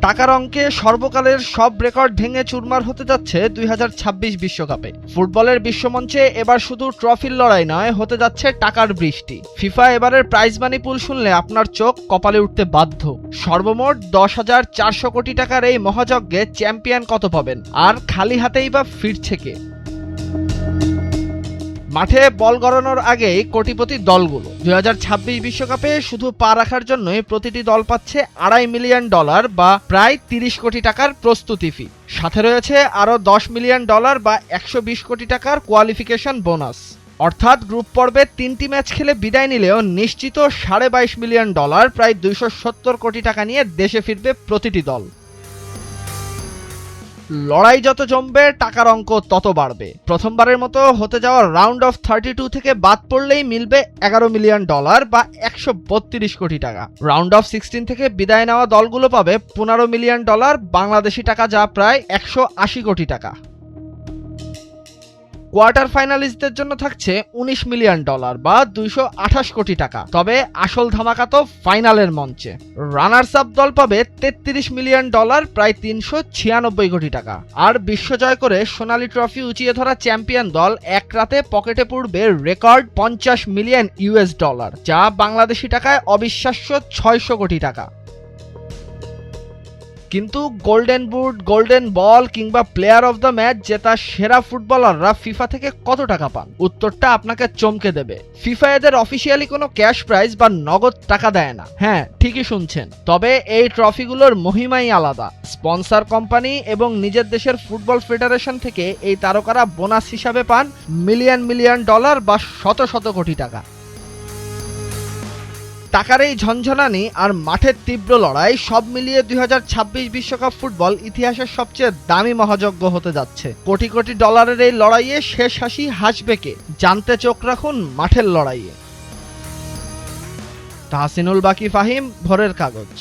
টাকার অঙ্কে সর্বকালের সব রেকর্ড ভেঙে চুরমার হতে যাচ্ছে 2026 বিশ্বকাপে। ফুটবলের বিশ্বমঞ্চে এবার শুধু ট্রফির লড়াই নয়, হতে যাচ্ছে টাকার বৃষ্টি। ফিফা এবারের প্রাইজ মানি পুল শুনলে আপনার চোখ কপালে উঠতে বাধ্য। সর্বমোট 10,400 কোটি টাকার এই মহাযজ্ঞে চ্যাম্পিয়ন কত পাবেন, আর খালি হাতেই বা ফিরছে কে? মাঠে বল গড়ানোর আগেই কোটিপতি দলগুলো। 2026 বিশ্বকাপে শুধু পা রাখার জন্যই প্রতিটি দল পাচ্ছে $2.5 মিলিয়ন বা প্রায় 30 কোটি টাকার প্রস্তুতি ফি। সাথে রয়েছে আরও $10 মিলিয়ন বা 120 কোটি টাকার কোয়ালিফিকেশন বোনাস। অর্থাৎ গ্রুপ পর্বে 3টি ম্যাচ খেলে বিদায় নিলেও নিশ্চিত $22.5 মিলিয়ন, প্রায় 270 কোটি টাকা নিয়ে দেশে ফিরবে প্রতিটি দল। লড়াই যত জমবে, টাকার অঙ্ক তত বাড়বে। প্রথমবারের মতো হতে যাওয়া রাউন্ড অফ 32 থেকে বাদ পড়লেই মিলবে $11 মিলিয়ন বা 132 কোটি টাকা। রাউন্ড অফ 16 থেকে বিদায় নেওয়া দলগুলো পাবে $15 মিলিয়ন বাংলাদেশি টাকা, যা প্রায় 180 কোটি টাকা। কোয়ার্টার ফাইনালিস্টদের জন্য থাকছে $19 মিলিয়ন বা 228 কোটি টাকা। তবে আসল ধামাকা তো ফাইনালের মঞ্চে। রানার্স আপ দল পাবে $33 মিলিয়ন, প্রায় 396 কোটি টাকা। আর বিশ্বজয় করে সোনালী ট্রফি উঁচিয়ে ধরা চ্যাম্পিয়ন দল এক রাতে পকেটে পড়বে রেকর্ড $50 মিলিয়ন, যা বাংলাদেশি টাকায় অবিশ্বাস্য 600 কোটি টাকা। কিন্তু গোল্ডেন বুট, গোল্ডেন বল কিংবা প্লেয়ার অফ দ্য ম্যাচ জেতা সেরা ফুটবলাররা ফিফা থেকে কত টাকা পান? উত্তরটা আপনাকে চমকে দেবে। ফিফা এদের অফিসিয়ালি কোনো ক্যাশ প্রাইজ বা নগদ টাকা দেয় না। হ্যাঁ, ঠিকই শুনছেন। তবে এই ট্রফিগুলোর মহিমাই আলাদা। স্পন্সর কোম্পানি এবং নিজের দেশের ফুটবল ফেডারেশন থেকে এই তারকারা বোনাস হিসাবে পান মিলিয়ন মিলিয়ন ডলার বা শত শত কোটি টাকা। টাকার এই ঝনঝনানি আর মাঠের তীব্র লড়াই সব মিলিয়ে 2026 বিশ্বকাপ ফুটবল ইতিহাসের সবচেয়ে দামি মহাযজ্ঞ হতে যাচ্ছে। কোটি কোটি ডলারের এই লড়াইয়ে শেষ হাসি হাসবে কে? জানতে চোখ রাখুন মাঠের লড়াইয়ে। তাহসিনুল বাকি ফাহিম, ভোরের কাগজ।